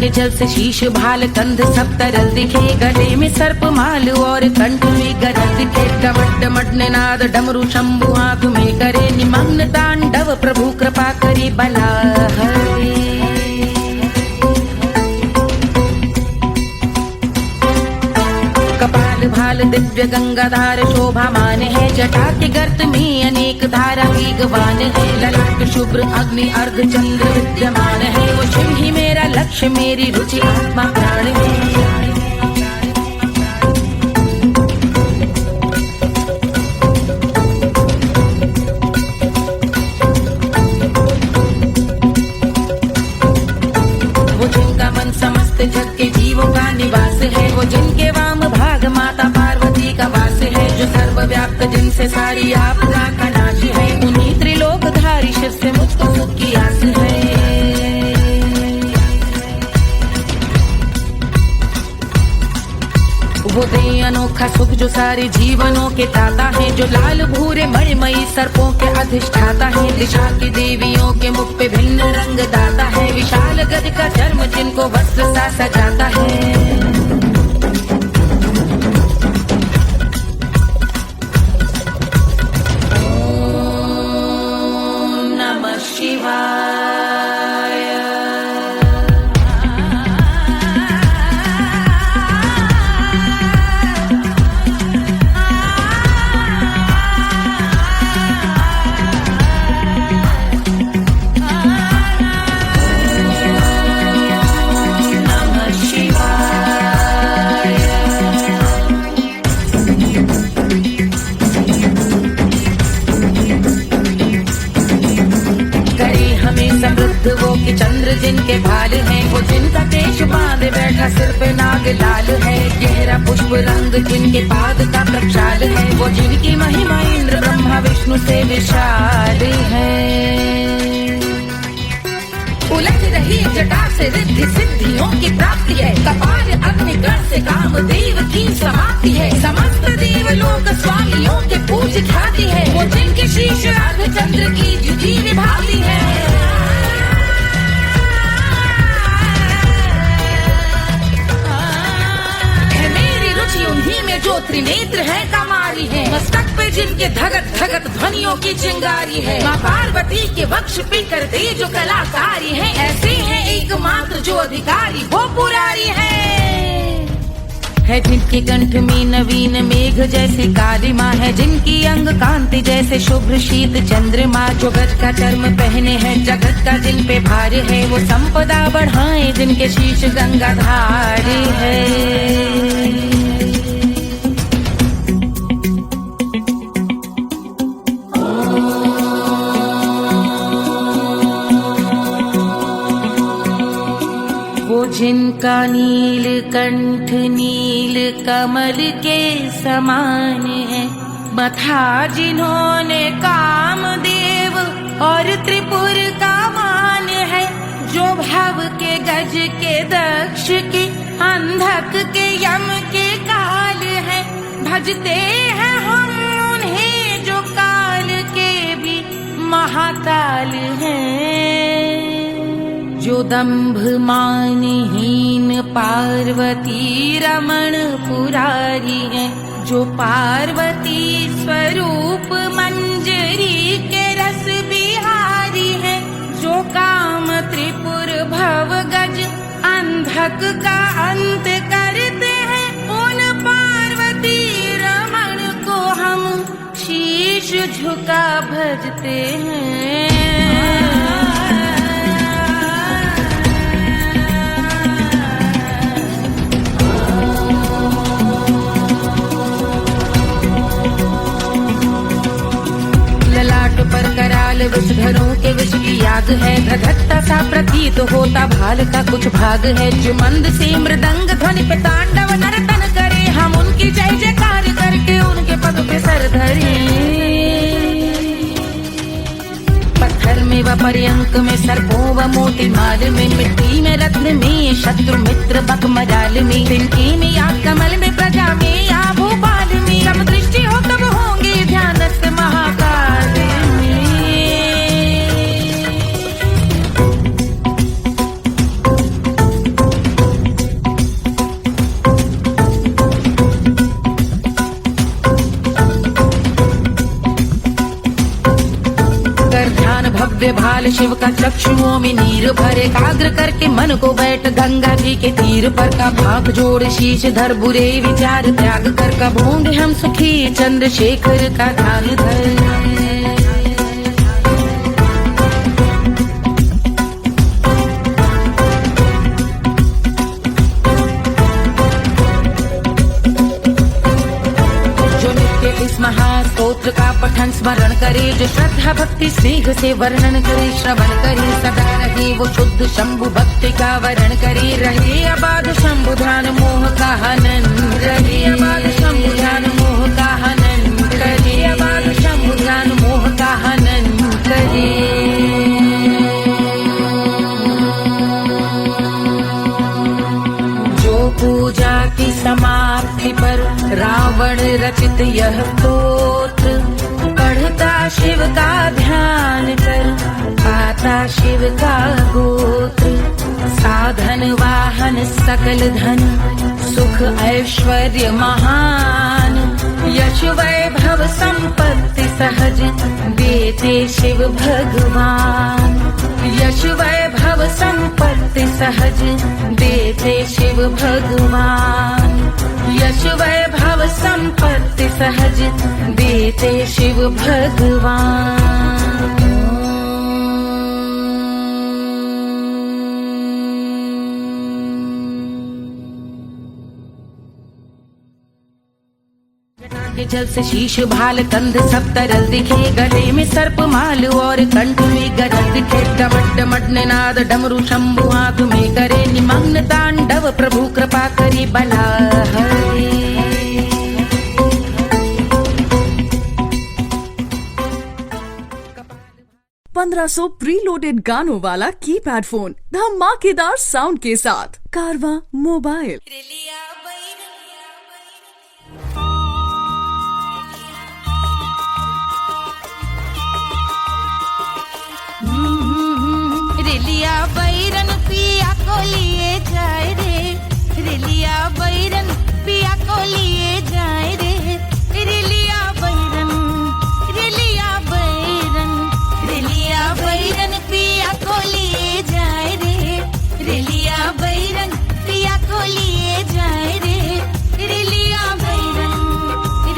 के जल से शीश भाल कंध सब तरल दिखे, गले में सर्प माल और कंठ में गरज दिखे। डमट डमट निनाद डमरू शंभु हाथ में करे, निमग्न तांडव प्रभु कृपा करे बला हरे। कपाल भाल दिव्य गंगाधार शोभामान है, जटा के गर्त में अनेक धारा वेगवान है। ललाट शुभ्र अग्नि अर्ध चंद्र विद्यमान है, वो शिव ही मेरा लक्ष्य मेरी रुचि आत्मा प्राण है। वो जिनका मन समस्त जग के जीवों का निवास है, वो जिनके वाम भाग माता पार्वती का वास है। जो सर्वव्याप्त जिनसे सारी आपदा का नाश है, उन्हीं त्रिलोकधारी शिव से मुझको सुख की आस है। वो दे अनोखा सुख जो सारे जीवनों के दाता है, जो लाल भूरे मणिमयी सर्पों के अधिष्ठाता है। दिशा की देवियों के मुख पे भिन्न रंग दाता है, विशाल गज का चर्म जिनको वस्त्र सा सजाता है। वो कि चंद्र जिनके भाल हैं, वो जिनका केश बांधे बैठा सिर पे नाग लाल है। गहरा पुष्प रंग जिनके पाद का प्रक्षाल है, वो जिनकी महिमा इंद्र ब्रह्मा विष्णु से विशाल है। उलझ रही जटा से रिद्धि सिद्धियों की प्राप्ति है, कपाल अग्निगण से कामदेव की समाप्ति है। समस्त देवलोक स्वामियों के पूज ख्याति है, वो जिनके शीश अर्ध चंद्र की जुटी निभाती है। उन्हीं में जो त्रिनेत्र है कमारी है, मस्तक पे जिनके धगत धगत ध्वनियों की चिंगारी है। माँ पार्वती के वक्ष पे कर दे जो कलाकारी है, ऐसे हैं एकमात्र जो अधिकारी वो पुरारी है। जिनके कंठ में नवीन मेघ जैसे काली माँ है, जिनकी अंग कांति जैसे शुभ्र शीत चंद्रमा। जो गज का चर्म पहने हैं जगत का जिन पे भार है, वो संपदा बढ़ाए जिनके शीश गंगाधार है। जिनका नील कंठ नील कमल के समान है, मथा जिन्होंने कामदेव और त्रिपुर का मान है। जो भव के गज के दक्ष के अंधक के यम के काल है, भजते हैं हम उन्हें जो काल के भी महाकाल हैं। जो दंभ मानहीन पार्वती रमण पुरारी है, जो पार्वती स्वरूप मंजरी के रस बिहारी है। जो काम त्रिपुर भव गज अंधक का अंत करते हैं, उन पार्वती रमण को हम शीश झुका भजते हैं। पर कराल विषधरों के विष की याग है, धधकता सा प्रतीत होता भाल का कुछ भाग है। जो मंद से मृदंग ध्वनि पे तांडव नर्तन करे, हम उनकी जय जयकार करके उनके पद पे सर धरे। पत्थर में व पर्यंक में सर्पों व मोती माल में, मिट्टी में रत्न में शत्रु मित्र बक मजाल में, तिनके में या कमल में प्रजा में या भोपाल में। जब दृष्टि हो तब होंगे ध्यानस्थ महाकाल में। लाल शिव का चक्षुओं में नीर भरे, एकाग्र करके मन को बैठ गंगा जी के तीर पर का भाग जोड़ शीश धर बुरे विचार त्याग कर कबूंगे हम सुखी चंद्रशेखर का ध्यान धर। इस महास्तोत्र का पठन स्मरण करे, जो श्रद्धा भक्ति स्नेह से वर्णन करे, श्रवण करे सदा रहे वो शुद्ध शंभु भक्ति का वर्ण करे, रहे अबाध शंभु ध्यान मोह का हनन, रहे अबाध शंभु ध्यान मोह का हनन करे, अबाध शंभु ध्यान मोह का हनन करे। पूजा की समाप्ति पर रावण रचित यह स्तोत्र, पढ़ता शिव का ध्यान कर पाता शिव का गोत्र, साधन वाहन सकल धन सुख ऐश्वर्य महान, यश वैभव संपत्ति सहज देते शिव भगवान, यश वैभव संपत्ति सहज देते शिव भगवान, यश वैभव संपत्ति सहज देते शिव भगवान। के जल से शीश भाल कंध सब तरल दिखे, गले में सर्प माल और कंठ में गरज दिखे, डमट डमट निनाद डमरू शंभु हाथ में करे, निमग्न तांडव प्रभु कृपा करी बला हरे। 1500 प्रीलोडेड गानों वाला कीपैड फोन धमाकेदार साउंड के साथ कारवा मोबाइल। रेलिया बैरन पिया को लिए जाए रे, रेलिया बैरन पिया को लिए जाए रे, रेलिया बैरन, रेलिया बैरन, रेलिया बैरन पिया को लिए जाए रे, रेलिया बैरन पिया को लिए जाए रे, रेलिया बैरन,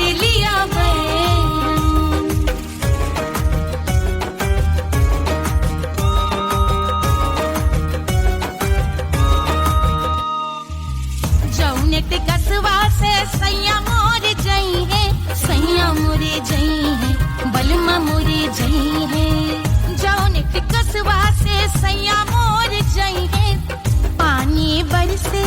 रेलिया बैरन। कसवा से सैया मोरे जई है, सैया मोरे जई है, बलमा मोरे जई है, जौन कसवा से सैया मोरे जई है, पानी बरसे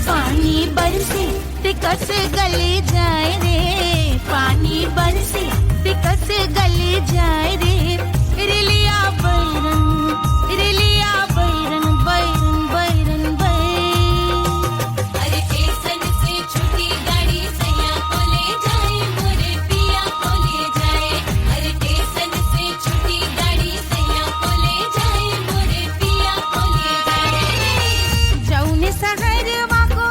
पानी बरसे तिकस गले जाए रे, पानी बरसे तिकस गले जाए रे, रेलिया बैरन, रेलिया बैरन, बैरन बैरन बैरन। जौन सहरवा को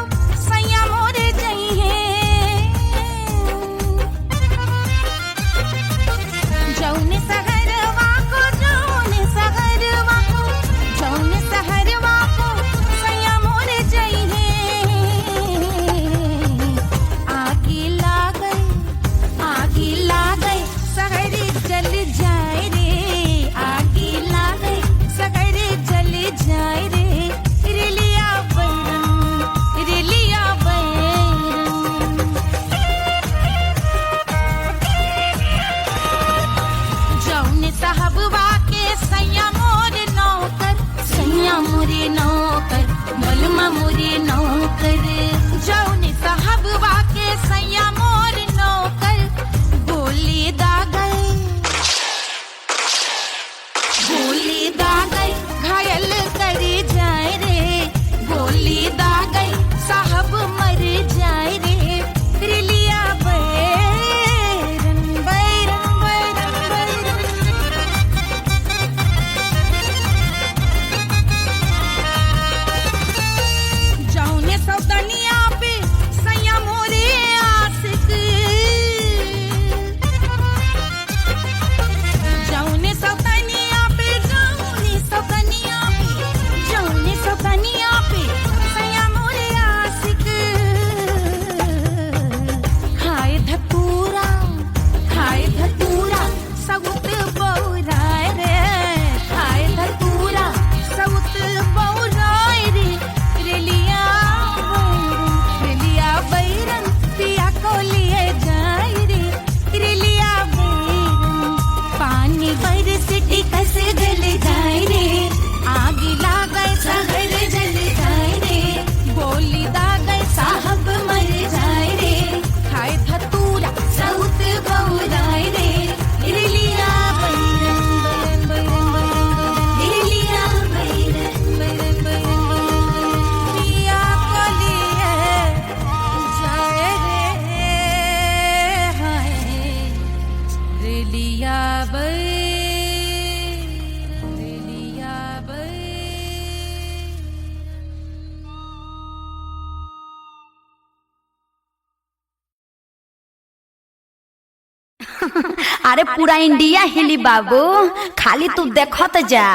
अरे पूरा इंडिया हिली बाबू, खाली तू देखत जा।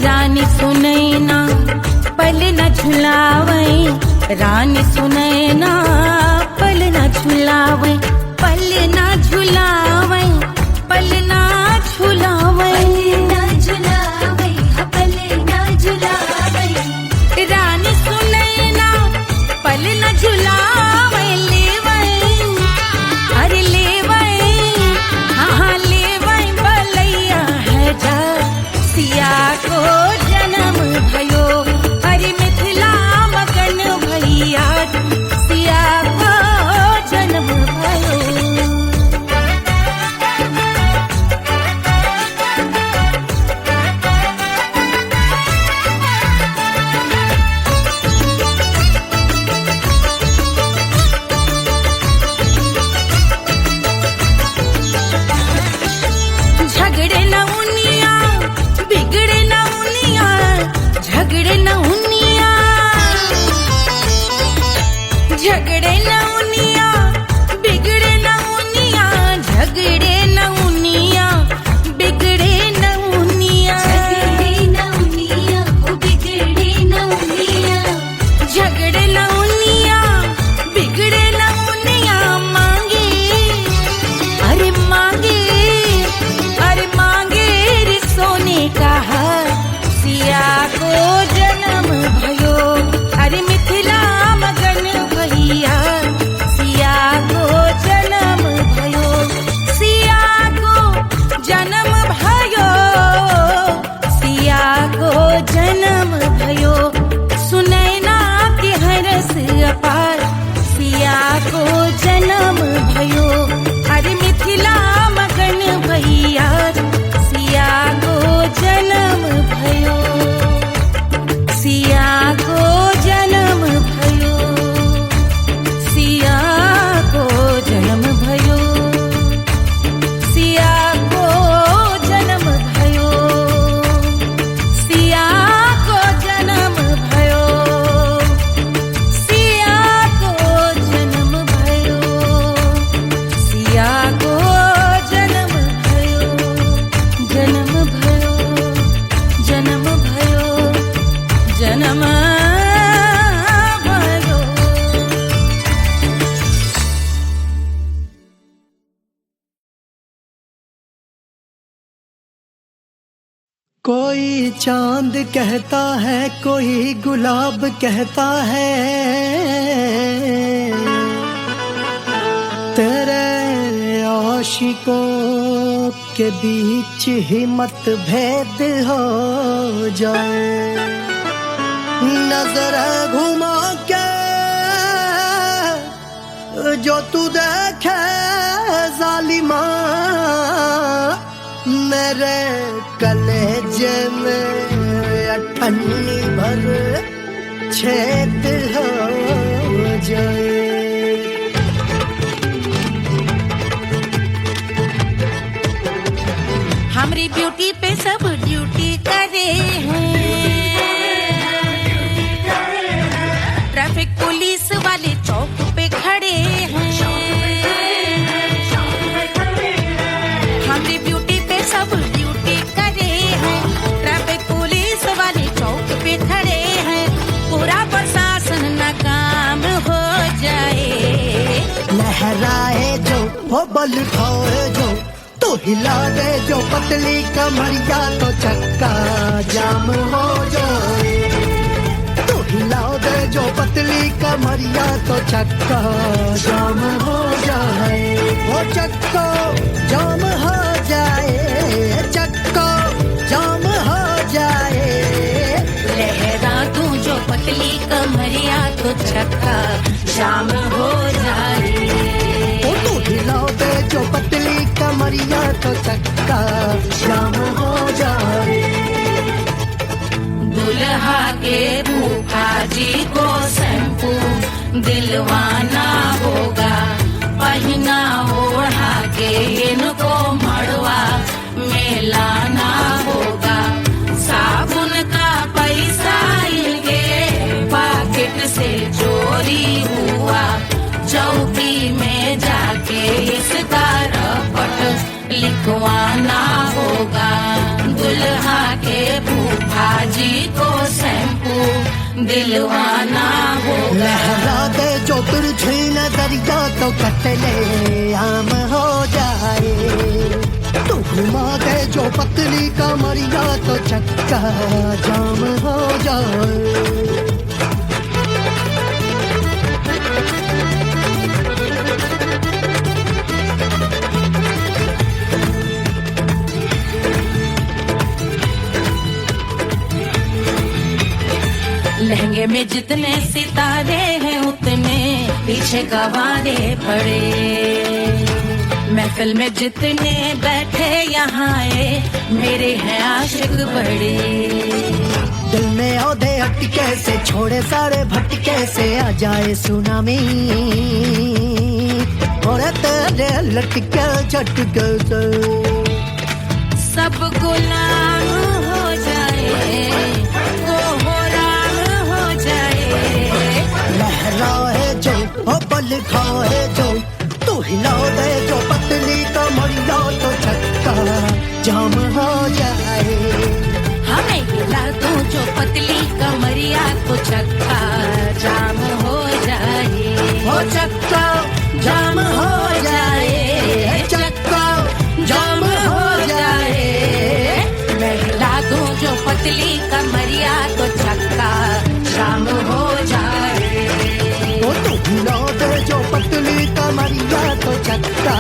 रानी सुनैना पल न झुलावे, रानी सुनैना पल न झुलावे, पल न झुलावे, पल न झुलावे, पल न झुलावे। रानी सुनैना पल न झुलावे, लेवै अरे लेवै, हाँ लेवै बलैया है जा, सिया को जन्म भयो, अरे मिथिला मगन भैया, सिया को जन्म भयो। झगड़े न उनिया, बिगड़े न उनिया, झगड़े न उनिया, झगड़े न उनिया, बिगड़े न उनिया, झगड़े न उनिया, बिगड़े न उनिया, झगड़े न उनिया, बिगड़े न उनिया, झगड़े न उनिया, बिगड़े न उनिया, मांगे अरे मांगे, अरे मांगे रे सोने का हार, सिया को जन्म भयो, अरे मिथिला मगन भैया, कोई चांद कहता है, कोई गुलाब कहता है, तेरे आशिकों के बीच ही मतभेद हो जाए। नजर घुमा के जो तू देखे जालिमा, मेरे कलेजे में अठन्नी भर छेद हो जाए। हमारी ब्यूटी पे सब ड्यूटी करे हैं, ट्रैफिक पुलिस वाले चौक पे खड़े हैं। हमारी ब्यूटी पे सब ड्यूटी करे हैं, ट्रैफिक पुलिस वाले चौक पे खड़े हैं। पूरा प्रशासन नाकाम हो जाए। लहराए जो वो बल खाए जो, तो हिला दे जो पतली कमरिया, तो चक्का जाम हो जाए। तो हिला दे जो पतली कमरिया, तो चक्का जाम हो जाए। वो चक्का जाम हो जाए, चक्का जाम हो जाए। लहरा तू जो पतली कमरिया, तो चक्का जाम हो जाए। तो हिला दे जो पतली कमरिया, तो चक्का जाम हो जाए। दुल्हा के फूफा जी को शैम्पू दिलवाना होगा, पहना ओढ़ा के इनको मड़वा में लाना होगा। साबुन का पैसा इनके पॉकेट से चोरी हुआ, चौकी में जाके इसका रपट लिखवाना होगा। दुल्हा के फूफा जी को शैम्पू दिलवाना होगा। लहरा दे जो तुरझी नजरिया, तो कतले आम हो जाए। तू घुमा दे जो पतली कमरिया, तो चक्का जाम हो जाए। लहंगे में जितने सितारे हैं, उतने पीछे गवारे पड़े। महफिल में जितने बैठे यहाँ आए, मेरे हैं आशिक बड़े। दिल में औधे अटके से, छोड़े सारे भटके से, आ जाए सुनामी। और तेरे लटके झटके से सब गुलाम हो जाए, वो हो राम हो जाए। लहराए जो ओ बल खाए जो, तू हिला दे जो पतली कमरिया, तो चक्का जाम हो जाए। हमें हिला दो जो पतली कमरिया, तो चक्का जाम हो जाए। ओ चक्का जाम हो जाए, चक्का जाम हो जाए। मैं हिला दूं जो पतली कमरिया, तो चक्का जाम हो जाए। ओ तू हिला दे जो पतली कमरिया, तो चक्का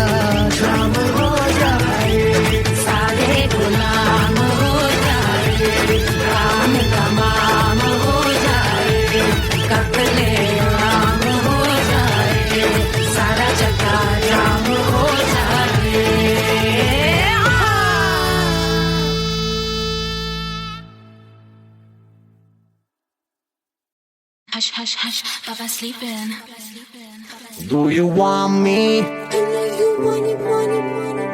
जाम हो जाए। सारे गुलाम हो जाए, काम तमाम हो जाए। कपले आम हो जाए, सारा चक्का जाम हो जाए। Hush, hush, hush, Papa sleeping. Do you want me?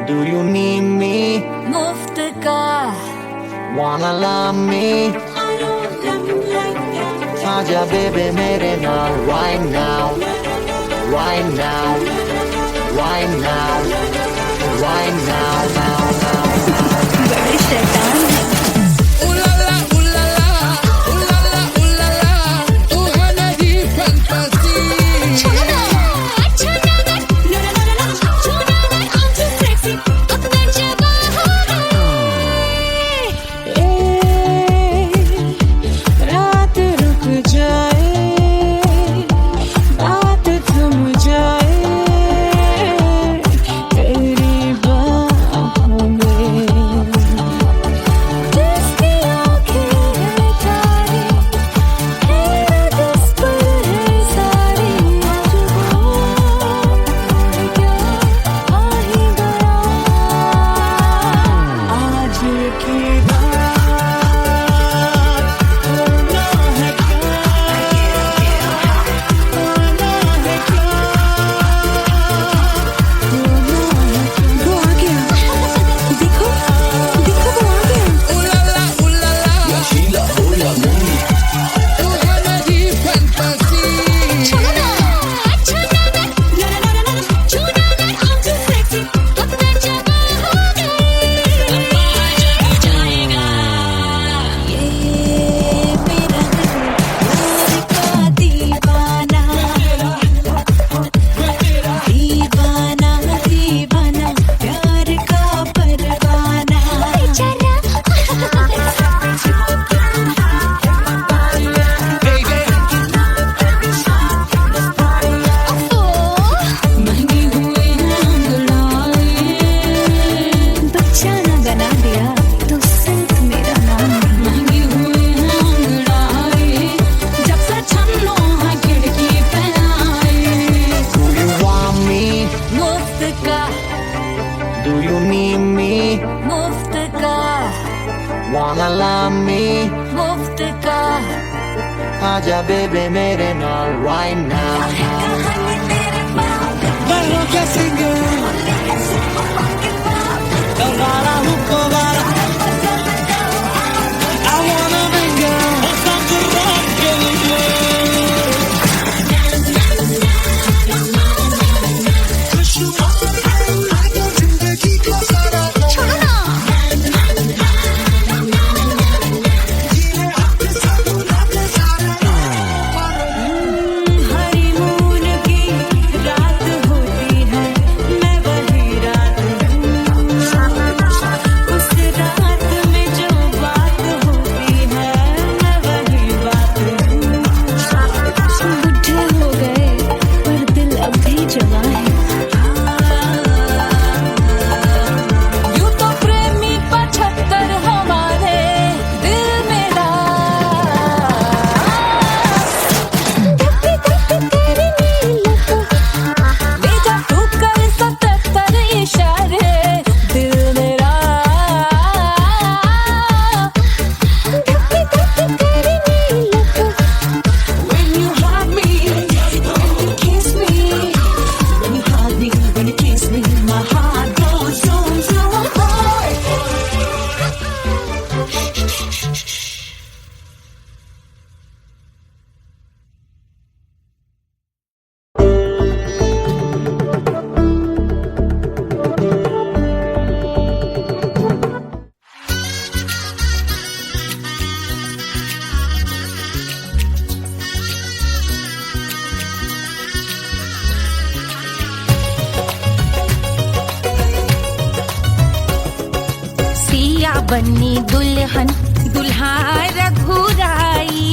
Do you need me? मुफ्त का Wanna love me? आजा baby मेरे नाल right now, right now, right now, right now, now, now, now. बड़े शैतान है। Do you need me? मुफ्त का Wanna love me? मुफ्त का आजा बेबे मेरे नाल right now. Bueno que sigue Cavara hukovara I wanna bring you something rockin' जिंदगी का सारा छोड़ो ना हनीमून की रात होती है, मैं वही रात हूँ। उस रात में जो बात होती है, मैं वही बात हूँ। बुढ़े हो गए पर दिल अब भी जवां है यूं तो प्रेमी 75 हमारे दिल मेरा भेजा तू कर 77 इशारे दिल मेरा When you hug me, when you kiss me, when you hug me, when you kiss me, my heart goes zoom zoom. सिया बन्नी दुल्हन दुल्हा रघुराई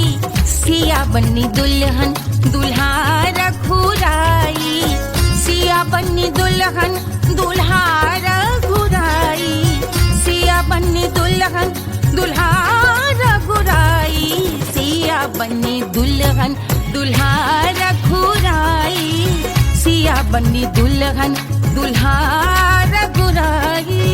सिया बन्नी दुल्हन दुल्हा रघुराई सिया बन्नी दुल्हन दुल्हा रघुराई सिया बन्नी दुल्हन दुल्हा रघुराई सिया बन्नी दुल्हन दुल्हा रघुराई सिया बन्नी दुल्हन दुल्हा रघुराई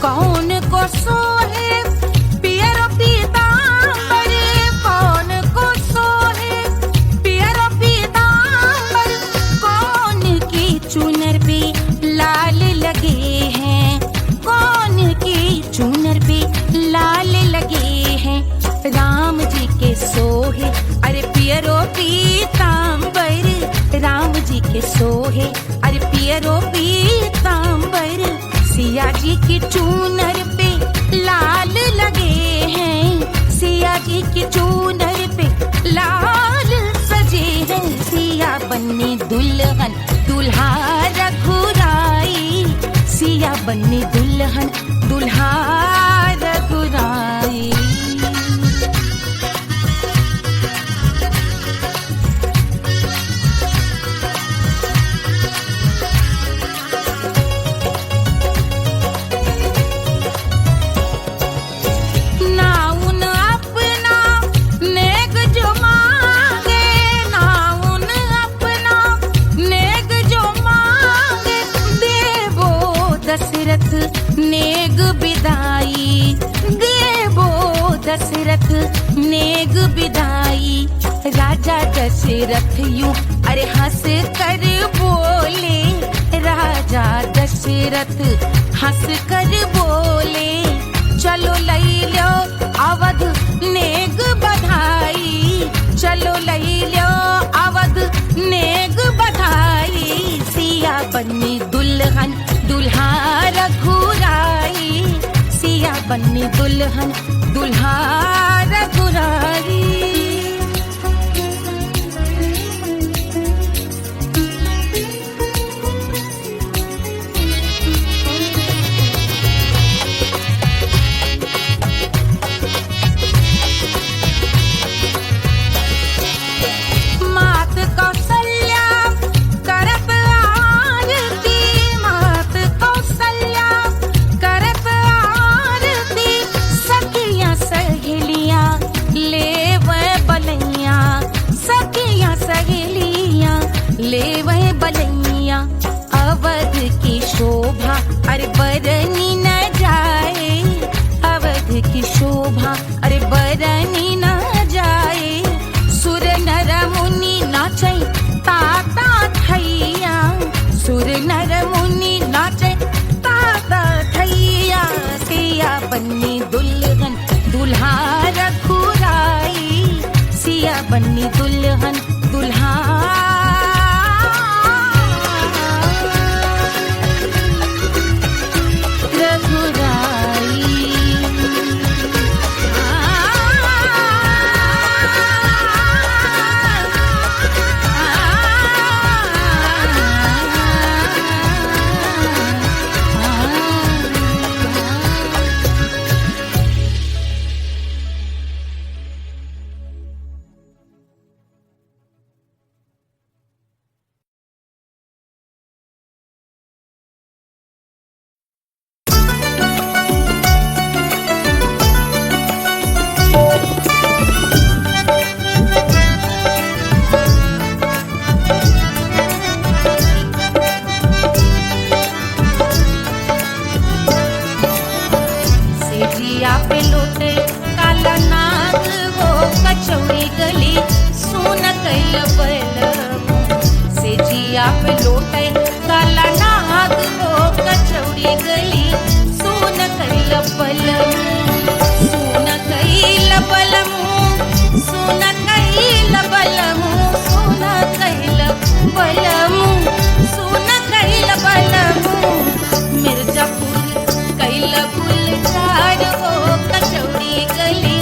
कौन को सोहे पियरो पीतांबर कौन को सोहे पियरो पीतांबर कौन की चुनर पे लाल लगे हैं कौन की चुनर पे लाल लगे हैं राम जी के सोहे अरे पियरो पीतांबर राम जी के सोहे अरे पियरो पीतांबर सिया जी की चूनर पे लाल लगे हैं सिया जी की चूनर पे लाल सजे हैं सिया बन्नी दुल्हन दुल्हा रघुराई सिया बन्नी दुल्हन दुल्हा रघुराई ना उन अपना नेक जो मांगे ना उन अपना नेक जो मांगे देवो दशरथ नेग बिदाई देवो दशरथ नेग बिदाई राजा दशरथ यूं अरे हंस कर बोले राजा दशरथ हंस कर बोले चलो लई लो अवध नेग बधाई चलो लई लो अवध नेग बधाई सिया बन्नी दुल्हन दुल्हा रघुराई सिया बन्नी दुल्हन दुल्हा रघुराई मात कौशल्या करत आरती नर मुनि नाचे ताता थैया सिया बन्नी दुल्हन दुल्हा रघुराई सिया बन्नी दुल्हन दुल्हा पे लोटे काला नाग वो कचौड़ी गली सुन कैल बलम से जिया पे लोटे काला नाग वो कचौड़ी गली सुन कैल बलम सुन कैल बलम सुन कैल बलम सुन कैल बलम सुन कैल बलम मिर्जापुर कैल गुलजार हो कचौड़ी गली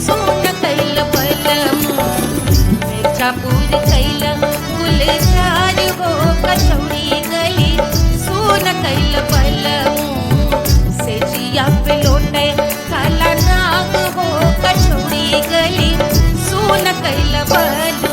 सुन कैल बलम मिर्जापुर कैल गुलजार हो कचौड़ी गली सुन कैल बलम से जिया पे लोटे काला नाग हो कचौड़ी गली सुन कैल बलम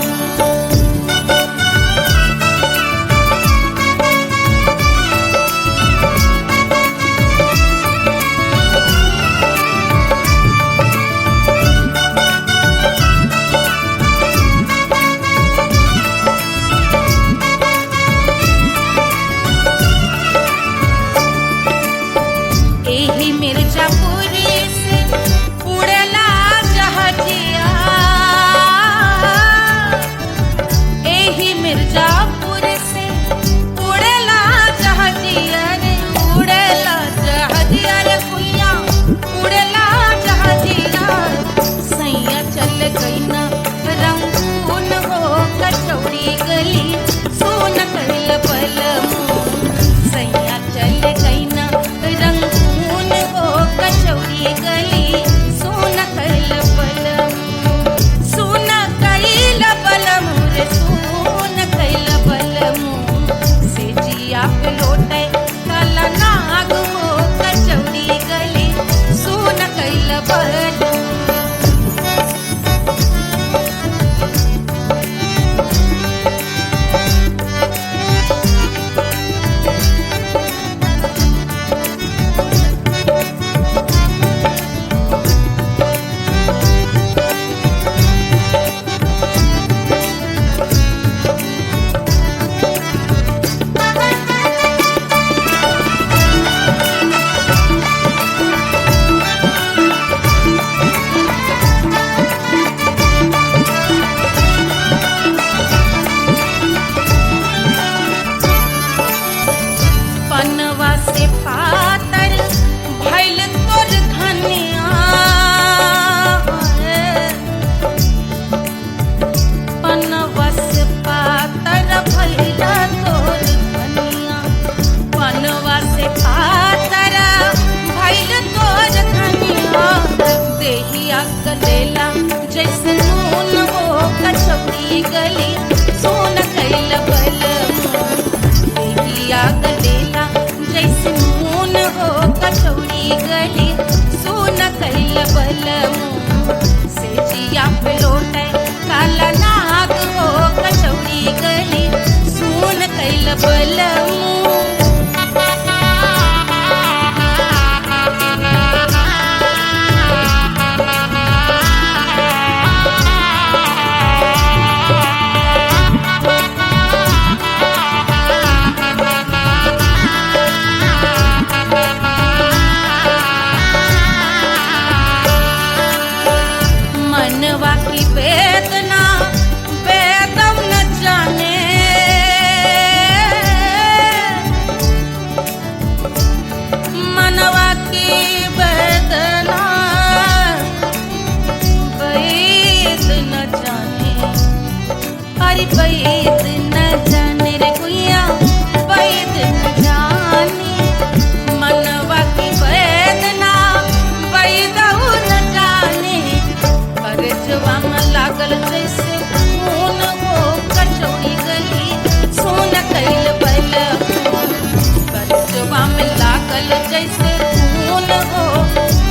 लागल जैसे खून हो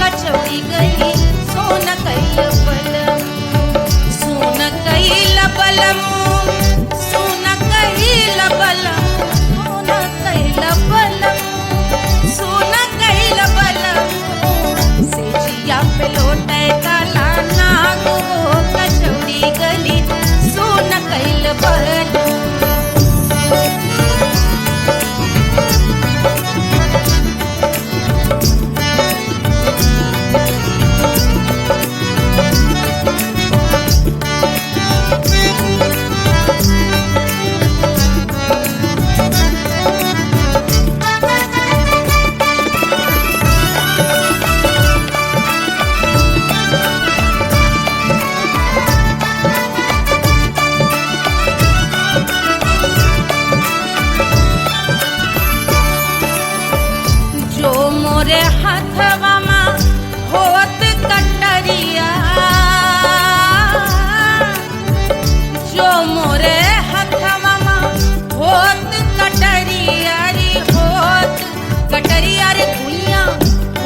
कचौड़ी गई सोन कैल बलम सोन कैल बलम सोन कैल बलम सोन कैल बलम सोन कैल बलम से जिया पे लोटे काला नाग हो कचौड़ी गली सोन कैल बलम। मोरे हाथवा मा होत कटरिया जो मोरे हाथवा मा होत कटरिया रे होत कटरिया रे भुइया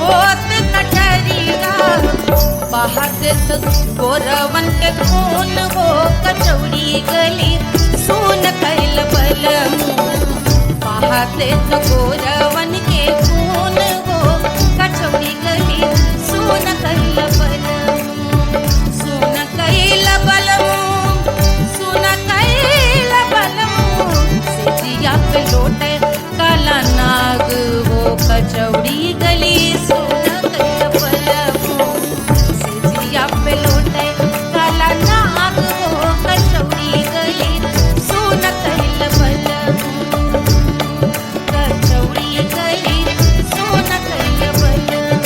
होत कटरिया बाहर से तो गोरवन के खून हो कचौड़ी गली सोन कैल बलम बाहर से तो गोरवन के खून कचौड़ी गली सोन कैल बलम सोन कैल बलम सोन कैल बलम से जिया पे लोटे काला नाग वो कचौड़ी गली सोन कैल बलम से जिया पे लोटे काला नाग वो कचौड़ी गली सोन कैल बलम कचौड़ी गली सोन कैल बलम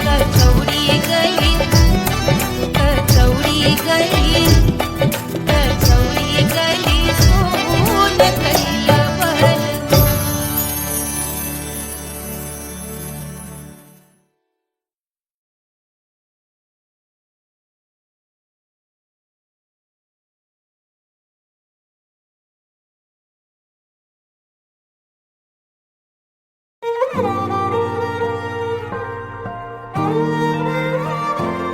कचौड़ी गली कचौड़ी गली कचौड़ी गली सोन कैल बलम।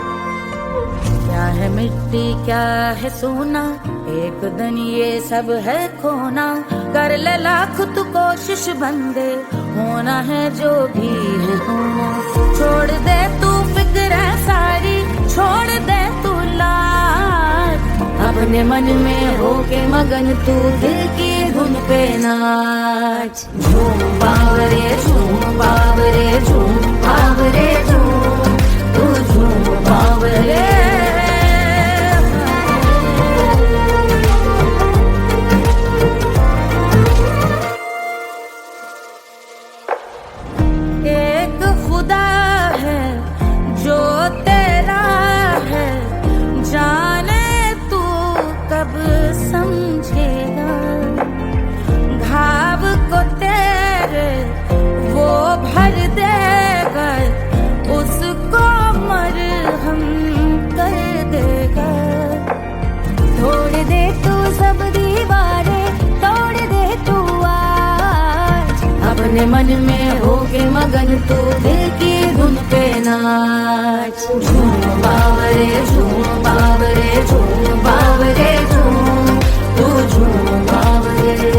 क्या है मिट्टी क्या है सोना एक दिन ये सब है खोना कर ले लाख तू कोशिश बंदे होना है जो भी है होना छोड़ दे तू फिक्र सारी छोड़ दे तू लाज अपने मन में होके मगन तू दिल की धुन पे नाच झूम बावरे झूम बावरे झूम बावरे झूम तू झूम बावरे एक खुदा है जो तेरा है जाने तू कब समझेगा घाव को तेरे वो भर देगा उसको मरहम कर देगा तोड़ दे तू सब दीवारें तोड़ दे तू आज अपने मन में होके मगन तू दिल की धुन पे नाच झूम बावरे झूम बावरे झूम बावरे झूम तू झूम बावरे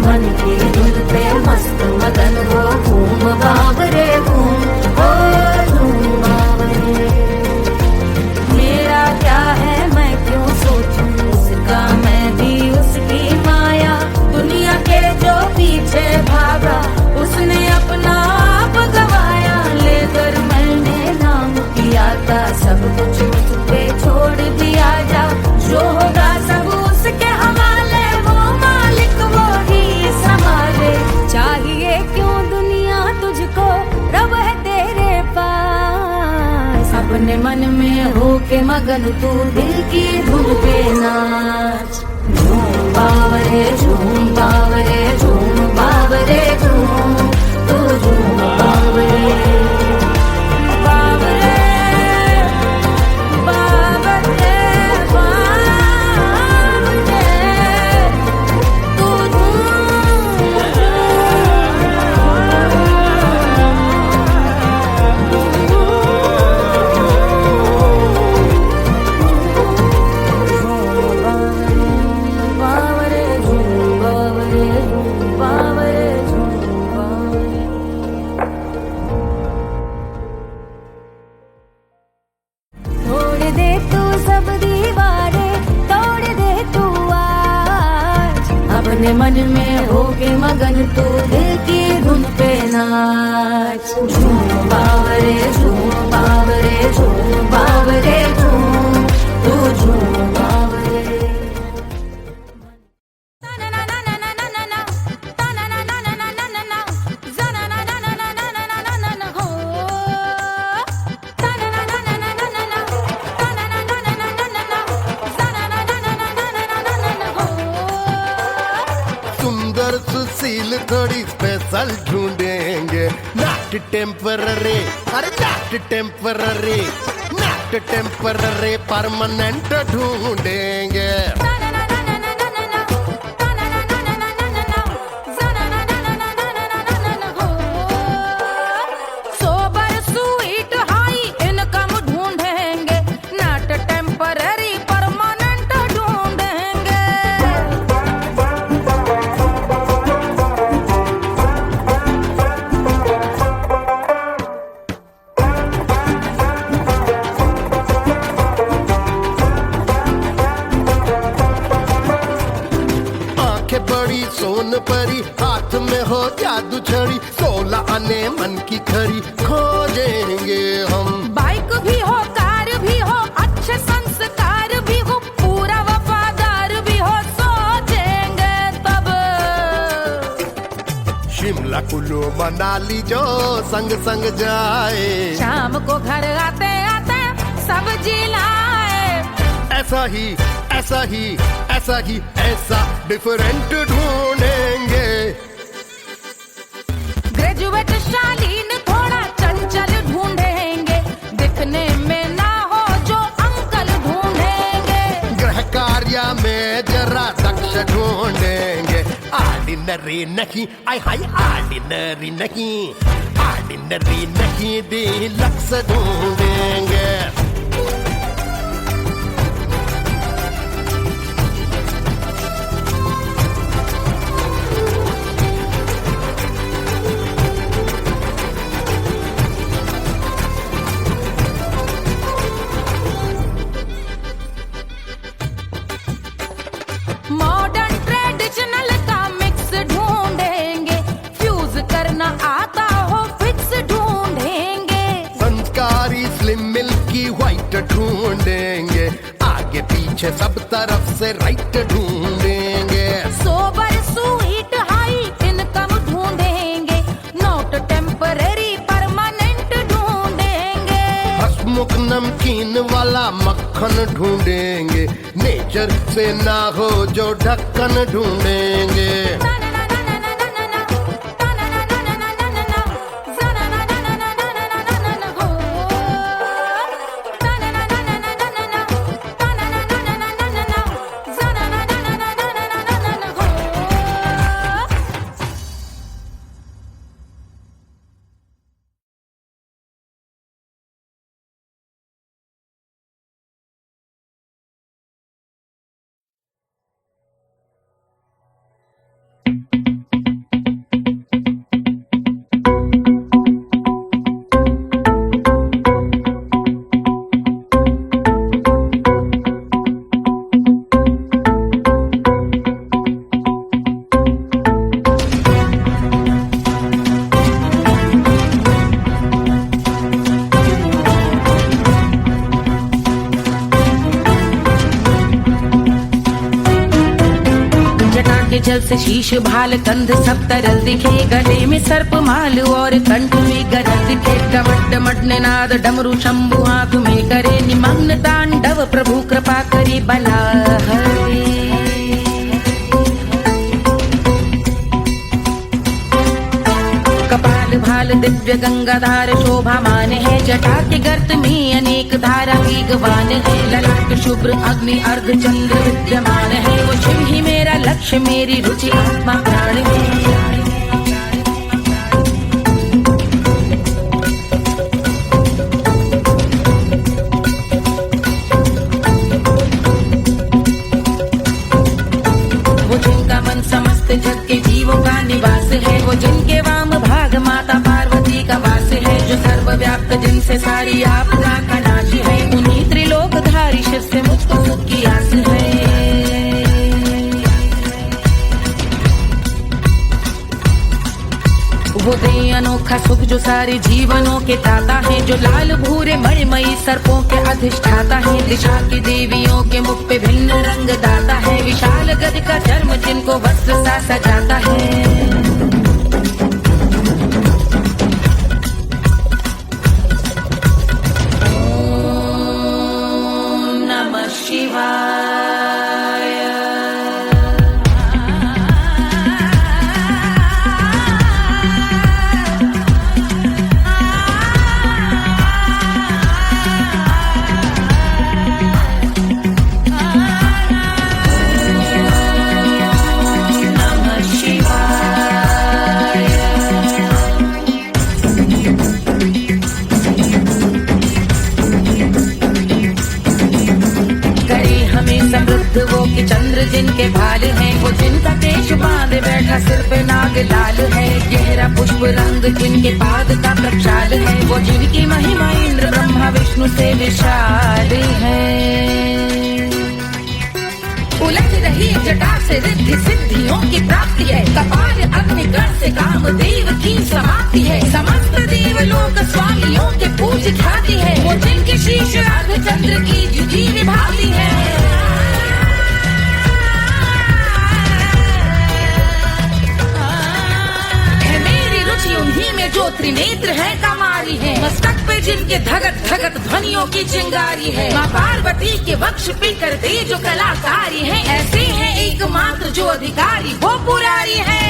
मन की धुन पे मस्त मगन हो घूम बावरे घूम ओ झूम बावरे मेरा क्या है मैं क्यों सोचूं उसका मैं भी उसकी माया दुनिया के जो पीछे भागा उसने अपना आप गवाया लेकर मैंने नाम किया था सब कुछ मुझ पे छोड़ दिया जा जो होगा सब उसके हवाले वो मालिक वो ही संभाले चाहिए क्यों दुनिया तुझको रब है तेरे पास अपने मन में होके मगन तू दिल की धुन पे नाच झूम बावरे झूम बावरे झूम बावरे झूम तू झूम बावरे बावरे बावरे बावरे तू झूम मगन तू दिल की धुन पे नाच। झूम बावरे झूम बावरे झूम बावरे झूम तू झूम बावरे। सुंदर सुशील थोड़ी स्पेशल ढूंढेंगे, नॉट टेम्पररी, अरे not temporary, not temporary, permanent ढूंढेंगे। सोबर स्वीट हाई इनकम ढूंढेंगे, नॉट टेम्पररी परमानेंट ढूंढेंगे। आंखें बड़ी सोन परी, हाथ में हो जादू छड़ी, 16 आने मन की खरी खोजेंगे हम। बाइक भी हो कार भी हो, अच्छे संस्कार भी हो, पूरा वफादार भी हो, सोचेंगे तब। शिमला कुल्लू मनाली जो संग संग जाए, शाम को घर आते आते सब्जी लाए। ऐसा ही ऐसा ही ऐसा ही ऐसा डिफरेंट ढूंढेंगे। ग्रेजुएट शालीन थोड़ा चंचल ढूंढेंगे, दिखने में ना हो जो अंकल ढूंढेंगे। गृह कार्य में जरा दक्ष ढूंढेंगे, ऑर्डिनरी नहीं, आय हाय ऑर्डिनरी नहीं, ऑर्डिनरी नहीं, डीलक्स ढूंढेंगे। मॉडर्न ट्रेडिशनल का मिक्स ढूंढेंगे, फ्यूज करना आता हो फिक्स ढूंढेंगे। संस्कारी स्लिम मिल्की व्हाइट ढूंढेंगे, आगे पीछे सब तरफ से राइट ढूंढेंगे। सोबर स्वीट हाई इनकम ढूंढेंगे, नॉट टेम्पररी परमानेंट ढूंढेंगे। हसमुख नमकीन वाला मक्खन ढूंढेंगे, नेचर से ना हो जो ढक्कन ढूंढेंगे। जल से शीश भाल कंध सब तरल दिखे, गले में सर्प माल और कंठ में गरज दिखे। डमट डमट नाद डमरू शंभु आंख में करे निमग्न तांडव, प्रभु कृपा करे बला हरे। कपाल भाल दिव्य गंगाधार शोभामान है, जटा के गर्त में अनेक धारा वेगवान है। ललाट शुभ्र अग्नि अर्ध चंद्र विद्यमान है, वो शिव ही मेरा लक्ष्य मेरी रुचि आत्मा प्राण है। वो जिनका मन समस्त जग के जीवों का निवास है, वो जिनके वाम भाग माता पार्वती का वास है। जो सर्वव्याप्त जिनसे सारी आपदा का नाश है, उन्हीं त्रिलोकधारी शिव से मुझको सुख की आस है। वो दे अनोखा सुख जो सारे जीवनों के दाता है, जो लाल भूरे मणिमयी सर्पों के अधिष्ठाता है, दिशा की देवियों के मुख पे भिन्न रंग दाता है, विशाल गज का चर्म जिनको वस्त्र सा सजाता है। वो कि चंद्र जिनके भाल हैं, वो जिनका केश बांधे बैठा सिर पे नाग लाल है, गहरा पुष्प रंग जिनके पाद का प्रक्षाल है, वो जिनकी महिमा इंद्र ब्रह्मा विष्णु से विशाल है। उलझ रही जटा से रिद्धि सिद्धियों की प्राप्ति है, कपाल अग्निगण से कामदेव की समाप्ति है, समस्त देवलोक स्वामियों के पूज ख्याति है, वो जिनके शीश अर्धचंद्र की जुजी विभाती है। उन्हीं में जो त्रिनेत्र है कमारी है, मस्तक पे जिनके धगत धगत ध्वनियों की चिंगारी है, माँ पार्वती के वक्ष पे करते जो कलाकारी है, ऐसे हैं एकमात्र जो अधिकारी वो पुरारी है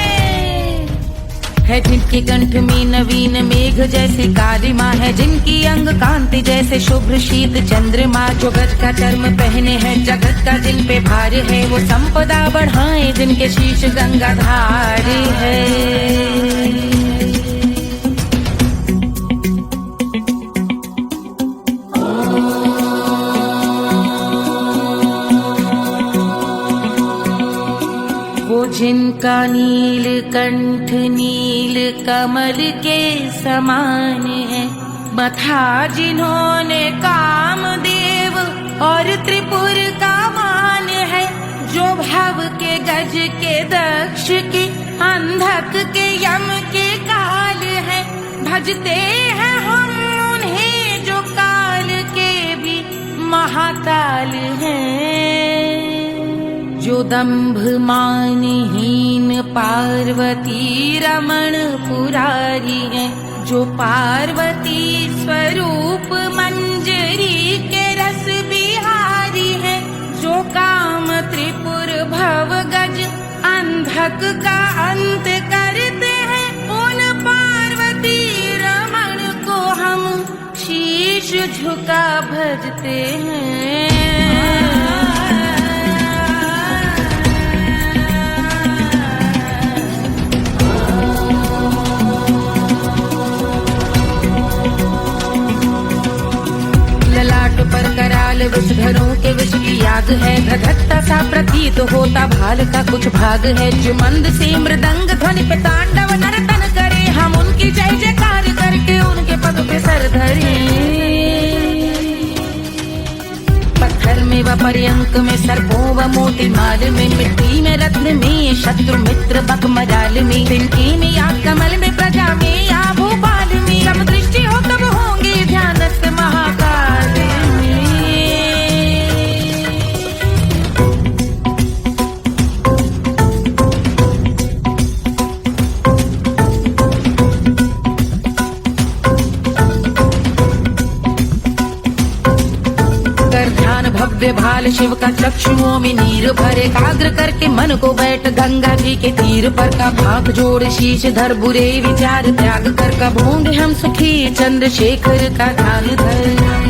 जिनके कंठ में नवीन मेघ जैसे काली माँ है, जिनकी अंग कांति जैसे शुभ्र शीत चंद्रमा, जो गज का चर्म पहने हैं जगत का जिन पे भार है, वो संपदा बढ़ाए जिनके शीश गंगाधार है। जिनका नील कंठ नील कमल के समान है, मथा जिन्होंने कामदेव और त्रिपुर का मान है, जो भव के गज के दक्ष के अंधक के यम के काल है, भजते हैं हम उन्हें जो काल के भी महाकाल हैं, जो दंभ मानहीन पार्वती रमण पुरारी है, जो पार्वती स्वरूप मंजरी के रस बिहारी है, जो काम त्रिपुर भव गज अंधक का अंत करते हैं, उन पार्वती रमण को हम शीश झुका भजते हैं। पर कराल विषधरों के विष की याद है, धधकता सा प्रतीत होता भाल का कुछ भाग है, जो मंद से मृदंग ध्वनि पे तांडव नर्तन करे, हम उनकी जय जयकार करके उनके पद पे सर धरे। पत्थर में व पर्यंक में सर्पों व मोती माल में, मिट्टी में रत्न में शत्रु मित्र बक मजाल में, तिनके में या कमल में प्रजा में या भोपाल में, सब दृष्टि हो तब होंगे ध्यानस्थ महाकाल। भव्य भाल शिव का चक्षुओं में नीर भरे, एकाग्र करके मन को बैठ गंगा जी के तीर पर, का भाग जोड़ शीश धर बुरे विचार त्याग कर, कब होंगे हम सुखी चंद्रशेखर का ध्यान धर।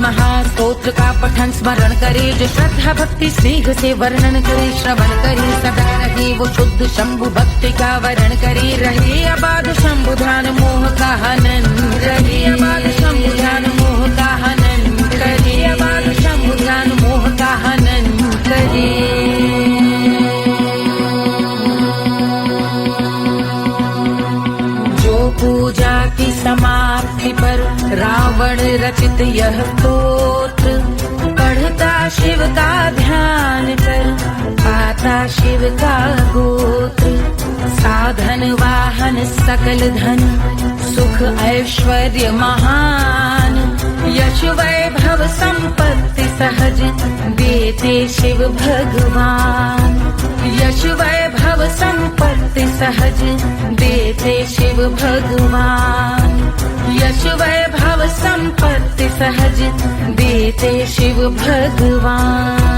महास्तोत्र का पठन स्मरण करे, जो श्रद्धा भक्ति स्नेह से वर्णन करे, श्रवण करे सदा रहे वो शुद्ध शंभु भक्ति का वर्ण करे, रहे अबाध शंभु ध्यान मोह का हनन, रहे अबाध शंभु ध्यान मोह का हनन करे, अबाध शंभु ध्यान मोह का हनन करे। जो पूज पूजा की समाप्ति पर रावण रचित यह स्तोत्र पढ़ता शिव का ध्यान कर पाता शिव का गोत्र। साधन वाहन सकल धन सुख ऐश्वर्य महान यश वैभव संपत्ति सहज देते शिव भगवान। यश वैभव संपत्ति सहज देते शिव भगवान। यश वैभव संपत्ति सहज देते शिव भगवान।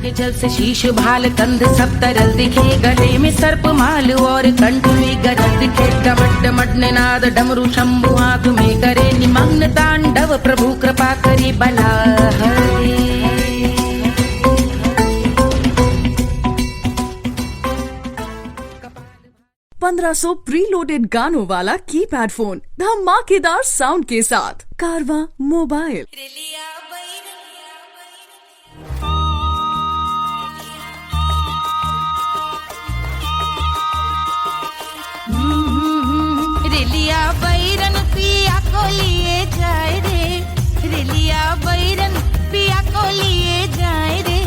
के जल से शीश भाल कंध सब तरल दिखे गले में सर्प माल और कंठ में गजल दिखे। डमट डमट निनाद डमरू शंभु हाथ में करे निमग्न तांडव प्रभु कृपा करे बला हरे। 1500 प्रीलोडेड गानों वाला कीपैड फोन धमाकेदार साउंड के साथ कारवा मोबाइल। रेलिया बैरन पिया को लिए जाए रे, रेलिया बैरन पिया को लिए जाए रे।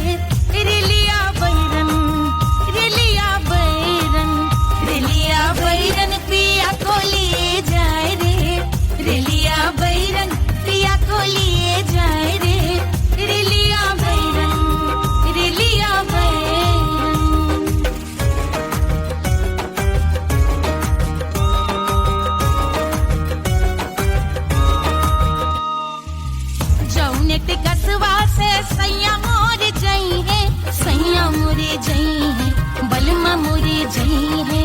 रेलिया बैरन, रेलिया बैरन, रेलिया बैरन पिया को लिए जाए रे, रेलिया बैरन पिया को लिए जाए रे। रेलिया बैरन, रेलिया बैरन। कसवा से सैया मोरे जई है, सैया मोरे जई है, बलमा मोरे जई है।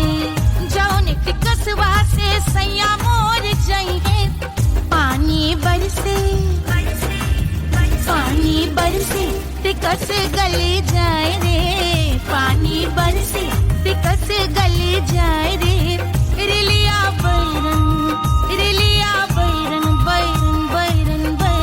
जौन कसवा से सैया मोरे जई है, पानी बरसे, पानी बरसे तिकस गले जाए रे, पानी बरसे तिकस गले जाए रे। रेलिया बैरन, रेलिया बैरन, बैरन बैरन बैरन।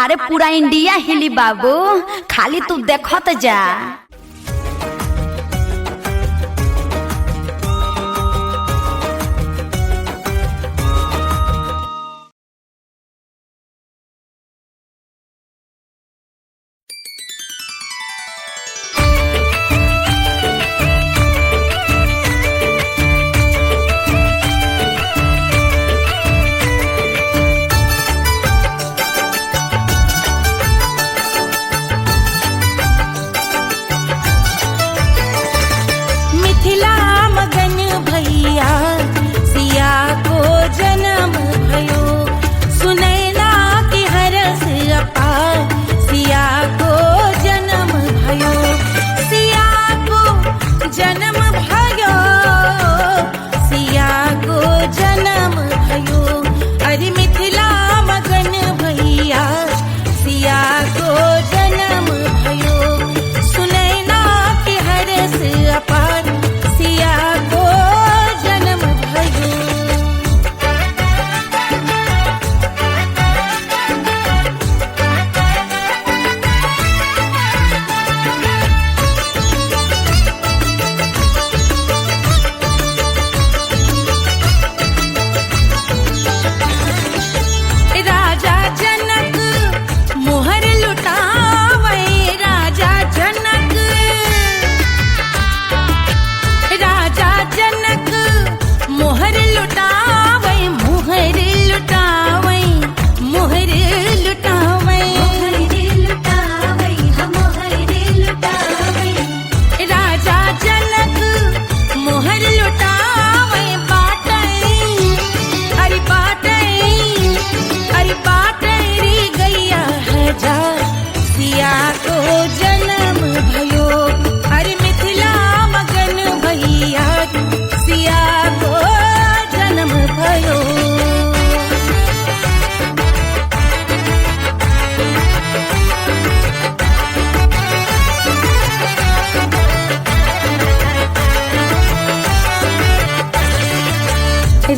अरे पूरा इंडिया हिली बाबू, खाली तू देखत जा।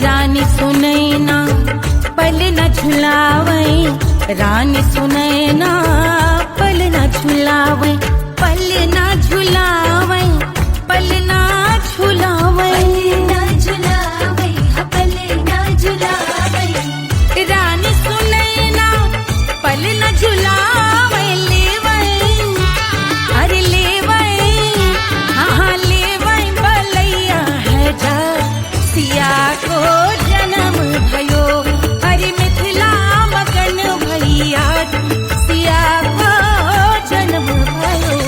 रानी सुनैना पल न झुलावै, रानी सुनैना पल न झुलावै, पल न झुलावै, पल न झुलावै, पल न झुलावै। रानी सुनैना पल न झुलावै, लेवै अरे लेवै, हाँ लेवै बलैया है जा, सिया को जन्म भयो, हरि मिथिला मगन भैया, सिया को जन्म भयो।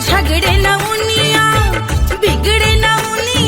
झगड़े न उनिया बिगड़े न उनिया,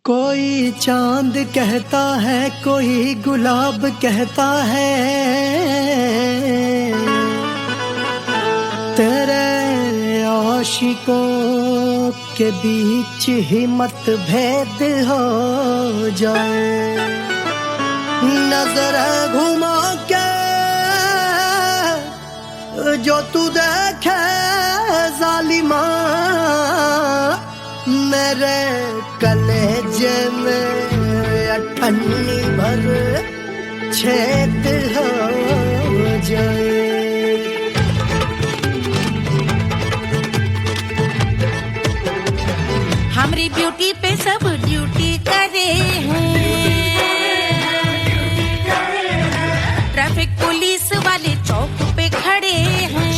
कोई चांद कहता है, कोई गुलाब कहता है, तेरे आशिकों के बीच ही मतभेद हो जाए। नजर घुमा के जो तू देखे जालिमा, मेरे कलेजे में अठन्नी भर छेद हो जाए। हमारी ब्यूटी पे सब ड्यूटी करे हैं, ट्रैफिक पुलिस वाले चौक पे खड़े हैं।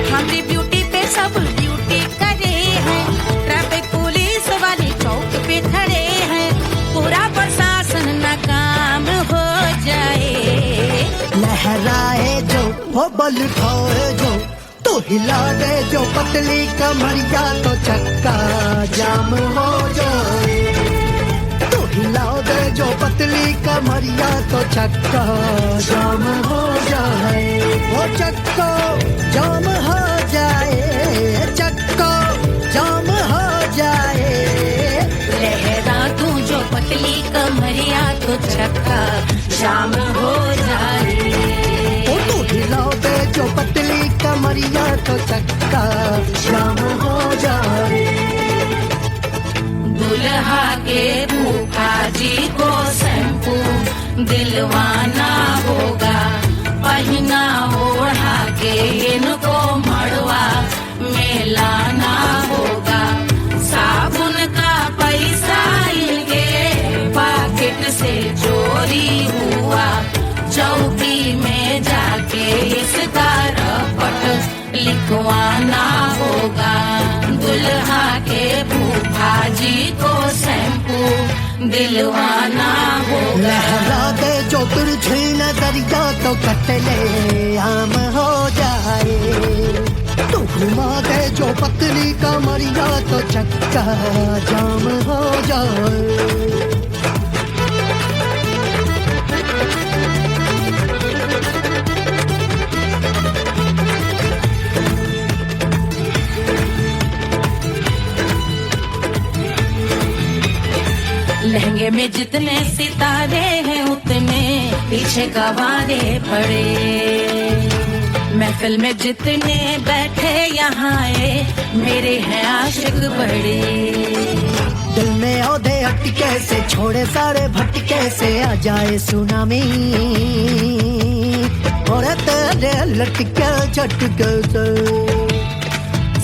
हमारी ब्यूटी पे सब ड्यूटी करे हैं, ट्रैफिक पुलिस वाले चौक पे खड़े हैं। पूरा प्रशासन नाकाम हो जाए। लहराए जो वो बल खाए जो, तो हिला दे जो पतली कमरिया, तो चक्का जाम हो जाए। तो हिला दे जो पतली कमरिया, तो चक्का जाम हो जाए। वो चक्का जाम हो जाए, चक्का जाम हो जाए। लहरा तू जो पतली कमरिया, तो चक्का जाम हो जाए। तो हिला दे जो पतली कमरिया, तो चक्का जाम हो जाए। दुल्हा के फूफा जी को शैम्पू दिलवाना होगा, पहना ओढ़ा के इनको मड़वा में लाना होगा। साबुन का पैसा इनके पॉकेट से चोरी हुआ, चौकी में जाके इसका रपट लिखवाना होगा। दुल्हा के फूफा जी को शैम्पू दिलवाना होगा। लहरा दे जो तिरछी नजरिया, तो कतले आम हो जाए। तो घुमा दे जो पतली कमरिया, तो चक्का जाम हो जाए। लहंगे में जितने सितारे हैं, उतने पीछे गवारे पड़े। महफिल में जितने बैठे यहाँ आए, मेरे हैं आशिक बड़े। दिल में औधे अटके से, छोड़े सारे भटके से, आ जाए सुनामी। और तेरे लटके झटके से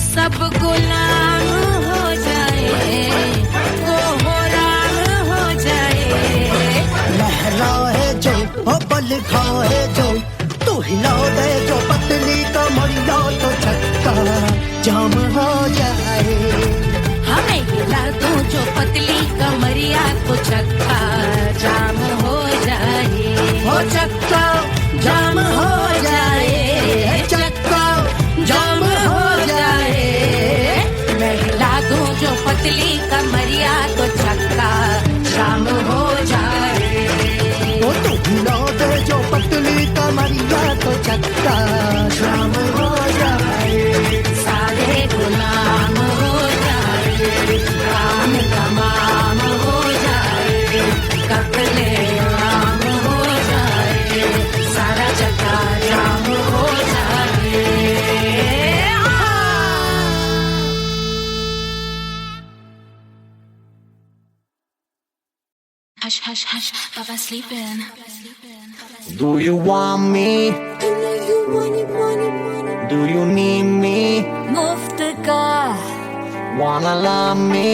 सब गुलाम हो जाए, वो हो राम हो जाए। लहराए जो ओ बल खाए जो, तू हिला दे जो पतली कमरिया, तो चक्का जाम हो जाए। हमें हिला दो जो पतली कमरिया, तो चक्का जाम हो जाए। हो चक्का जाम हो जाए, चक्का जाम हो जाए। मैं हिला दूं जो पतली कमरिया, तो चक्का जाम हो जाए। वो तो हिला दे जो पतली कमरिया, तो चक्का जाम हो जाए। सारे गुलाम हो जाए, काम तमाम हो जाए। कपले आम हो जाए, सारा चक्का जाम हो जाए। Hush, hush, hush, Baba sleeping. Do you want me? Do you need me? मुफ्त का Wanna love me?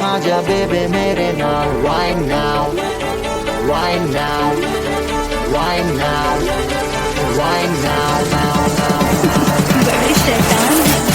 आजा baby मेरे नाल right now, right now, right now, right now, now, now. बड़े शैतान हैं।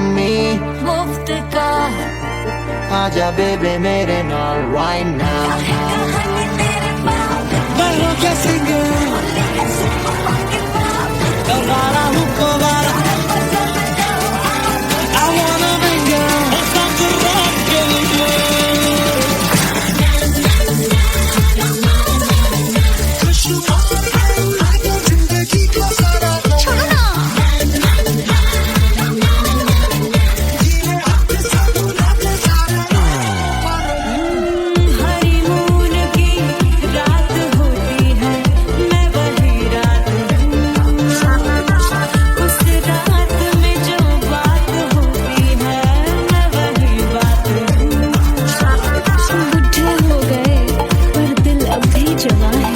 मम्मी मुफ्त का आजा बेबे मेरे नाल right now हनीमून की रात होती है मैं वही रात हूँ उस रात में जो बात होती है मैं वही बात हूँ बुढ़े हो गए पर दिल अब भी जवान है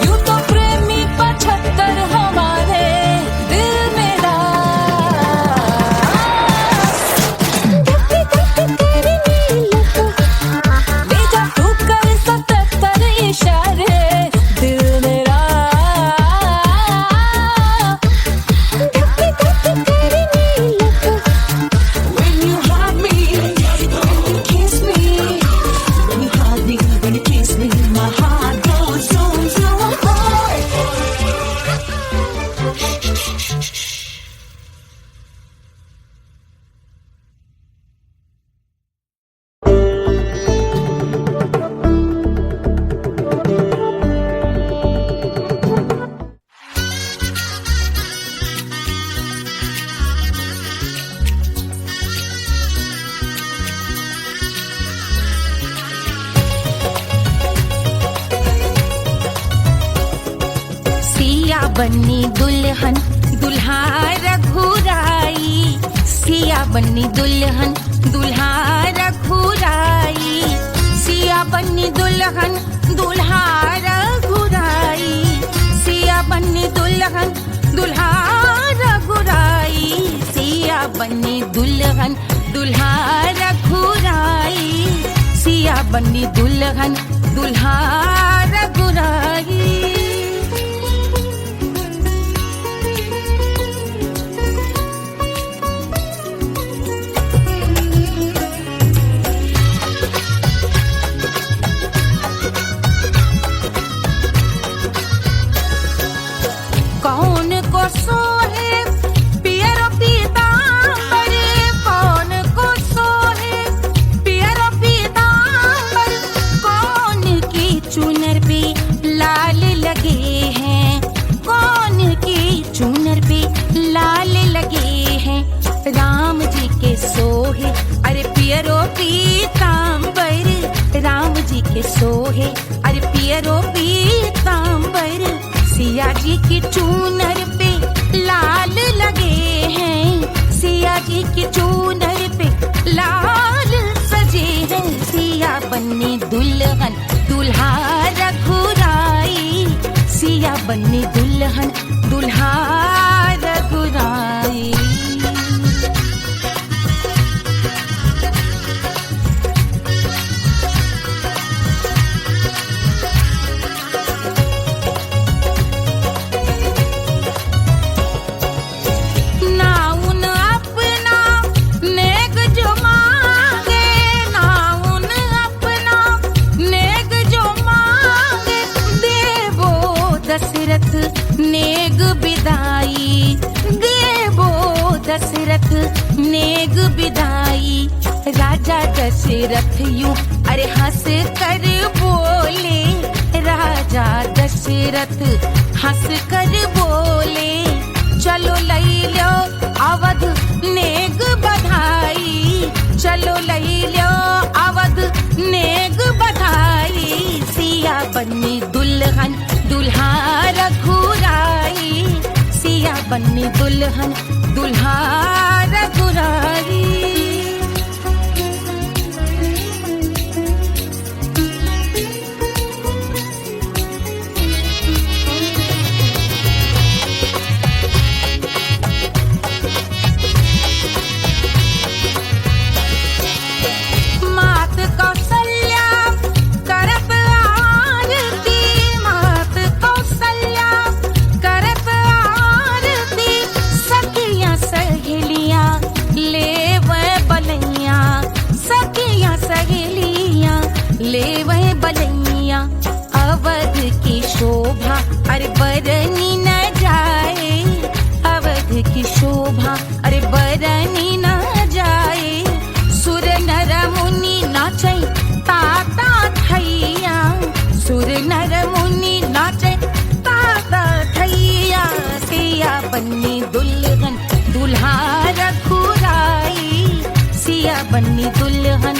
यूं तो प्रेमी 75 हमारे दिल मेरा भेजा तू कर 77 इशारे दिल मेरा When you hug me, when you kiss me, when you hug me, when you kiss me, my heart goes zoom zoom. सिया बन्नी दुल्हन दुल्हा रघुराई सिया बन्नी दुल्हन दुल्हा रघुराई सिया बन्नी दुल्हन दुल्हा रघुराई सिया बन्नी दुल्हन दुल्हा रघुराई सिया बन्नी दुल्हन दुल्हा रघुराई सिया बन्नी दुल्हन दुल्हा रघुराई कौन को सोहे पियरो पीतांबर कौन को सोहे पियरो पीतांबर कौन की चुनर पे लाल लगे हैं कौन की चुनर पे लाल लगे हैं राम जी के सोहे अरे पियरो पीतांबर राम जी के सोहे अरे पियरो पीतांबर सिया जी की चूनर पे लाल लगे हैं सिया जी की चूनर पे लाल सजे हैं सिया बन्नी दुल्हन दुल्हा रघुराई सिया बन्नी दुल्हन दुल्हा रघुराई नाउन अपना नेक जो मांगे नाउन अपना नेक जो मांगे देवो दशरथ नेग बिदाई देवो दशरथ नेग बिदाई राजा दशरथ यूं अरे हंस कर बोले राजा दशरथ हंस कर बोले चलो लई लो अवध नेग बधाई चलो लई लो अवध नेग बधाई सिया बन्नी दुल्हन दुल्हा रघुराई सिया बन्नी दुल्हन दुल्हा रघुराई की शोभा अरे बरनी न जाए। सुर नर मुनि नाचे ताता थैया, सुर नर मुनि नाचे ताता थैया। सिया बन्नी दुल्हन दुल्हा रघुराई, सिया बन्नी दुल्हन